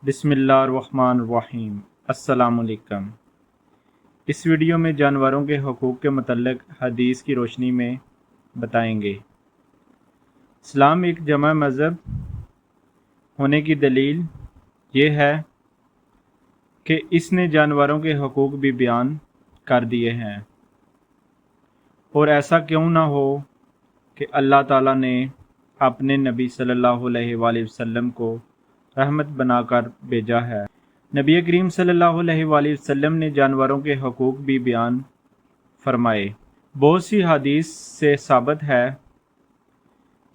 بسم اللہ الرحمن الرحیم۔ السلام علیکم۔ اس ویڈیو میں جانوروں کے حقوق کے متعلق حدیث کی روشنی میں بتائیں گے۔ اسلام ایک جامع مذہب ہونے کی دلیل یہ ہے کہ اس نے جانوروں کے حقوق بھی بیان کر دیے ہیں، اور ایسا کیوں نہ ہو کہ اللہ تعالیٰ نے اپنے نبی صلی اللہ علیہ وآلہ وسلم کو رحمت بنا کر بھیجا ہے۔ نبی کریم صلی اللہ علیہ وآلہ وسلم نے جانوروں کے حقوق بھی بیان فرمائے۔ بہت سی حدیث سے ثابت ہے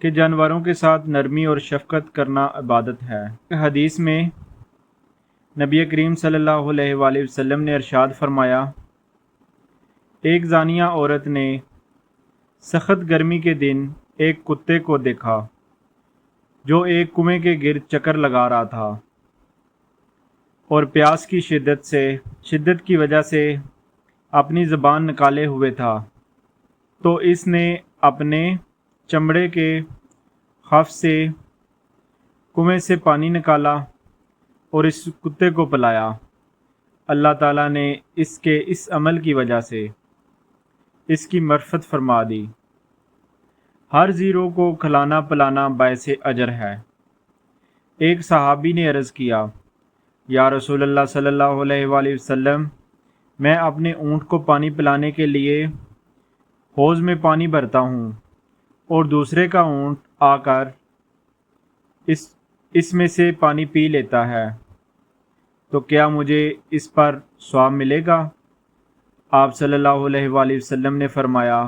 کہ جانوروں کے ساتھ نرمی اور شفقت کرنا عبادت ہے۔ حدیث میں نبی کریم صلی اللہ علیہ وآلہ وسلم نے ارشاد فرمایا، ایک زانیہ عورت نے سخت گرمی کے دن ایک کتے کو دیکھا جو ایک کنویں کے گرد چکر لگا رہا تھا، اور پیاس کی شدت کی وجہ سے اپنی زبان نکالے ہوئے تھا، تو اس نے اپنے چمڑے کے خف سے کنویں سے پانی نکالا اور اس کتے کو پلایا۔ اللہ تعالیٰ نے اس کے اس عمل کی وجہ سے اس کی مغفرت فرما دی۔ ہر زیرو کو کھلانا پلانا باعث اجر ہے۔ ایک صحابی نے عرض کیا، یا رسول اللہ صلی اللہ علیہ وآلہ وسلم، میں اپنے اونٹ کو پانی پلانے کے لیے حوض میں پانی بھرتا ہوں اور دوسرے کا اونٹ آ کر اس میں سے پانی پی لیتا ہے، تو کیا مجھے اس پر ثواب ملے گا؟ آپ صلی اللہ علیہ وآلہ وسلم نے فرمایا،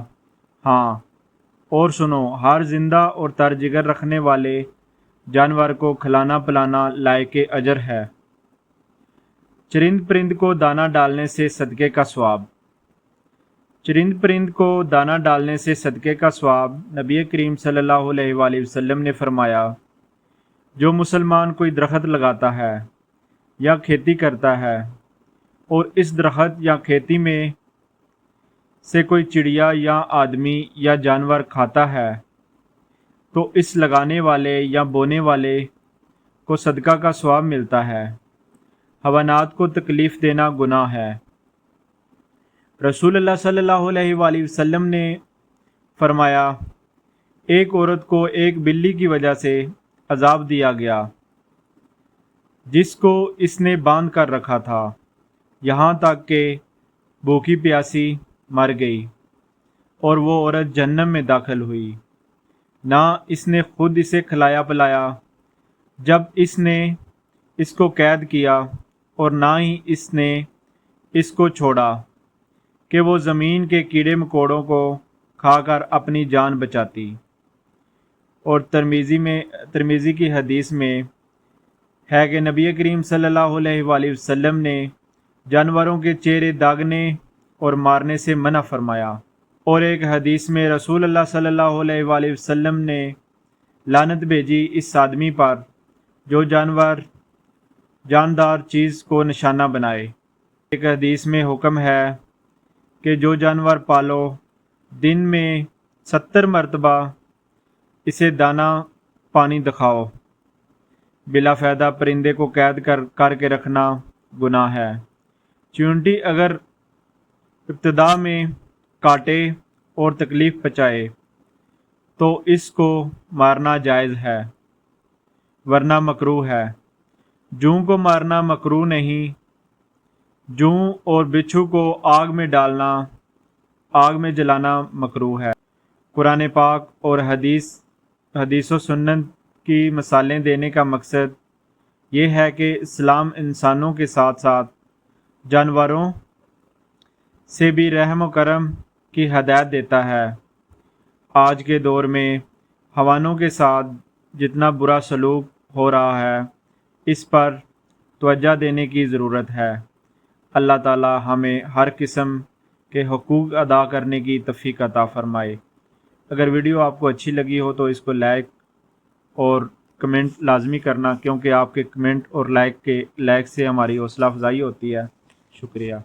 ہاں، اور سنو، ہر زندہ اور تر جگر رکھنے والے جانور کو کھلانا پلانا لائق اجر ہے۔ چرند پرند کو دانہ ڈالنے سے صدقے کا ثواب۔ چرند پرند کو دانہ ڈالنے سے صدقے کا ثواب نبی کریم صلی اللہ علیہ وآلہ وسلم نے فرمایا، جو مسلمان کوئی درخت لگاتا ہے یا کھیتی کرتا ہے اور اس درخت یا کھیتی میں سے کوئی چڑیا یا آدمی یا جانور کھاتا ہے، تو اس لگانے والے یا بونے والے کو صدقہ کا ثواب ملتا ہے۔ حیوانات کو تکلیف دینا گناہ ہے۔ رسول اللہ صلی اللہ علیہ وآلہ وسلم نے فرمایا، ایک عورت کو ایک بلی کی وجہ سے عذاب دیا گیا جس کو اس نے باندھ کر رکھا تھا، یہاں تک کہ بھوکی پیاسی مر گئی اور وہ عورت جہنم میں داخل ہوئی۔ نہ اس نے خود اسے کھلایا پلایا جب اس نے اس کو قید کیا، اور نہ ہی اس نے اس کو چھوڑا کہ وہ زمین کے کیڑے مکوڑوں کو کھا کر اپنی جان بچاتی۔ اور ترمذی کی حدیث میں ہے کہ نبی کریم صلی اللہ علیہ وآلہ وسلم نے جانوروں کے چہرے داغنے اور مارنے سے منع فرمایا۔ اور ایک حدیث میں رسول اللہ صلی اللہ علیہ وآلہ وسلم نے لعنت بھیجی اس آدمی پر جو جاندار چیز کو نشانہ بنائے۔ ایک حدیث میں حکم ہے کہ جو جانور پالو دن میں 70 مرتبہ اسے دانہ پانی دکھاؤ۔ بلا فائدہ پرندے کو قید کر کے رکھنا گناہ ہے۔ چیونٹی اگر ابتدا میں کاٹے اور تکلیف پہنچائے تو اس کو مارنا جائز ہے، ورنہ مکروہ ہے۔ جوں کو مارنا مکروہ نہیں، جوں اور بچھو کو آگ میں جلانا مکروہ ہے۔ قرآن پاک اور حدیث و سنت کی مثالیں دینے کا مقصد یہ ہے کہ اسلام انسانوں کے ساتھ ساتھ جانوروں سے بھی رحم و کرم کی ہدایت دیتا ہے۔ آج کے دور میں حیوانوں کے ساتھ جتنا برا سلوک ہو رہا ہے، اس پر توجہ دینے کی ضرورت ہے۔ اللہ تعالی ہمیں ہر قسم کے حقوق ادا کرنے کی توفیق عطا فرمائے۔ اگر ویڈیو آپ کو اچھی لگی ہو تو اس کو لائک اور کمنٹ لازمی کرنا، کیونکہ آپ کے کمنٹ اور لائک سے ہماری حوصلہ افزائی ہوتی ہے۔ شکریہ۔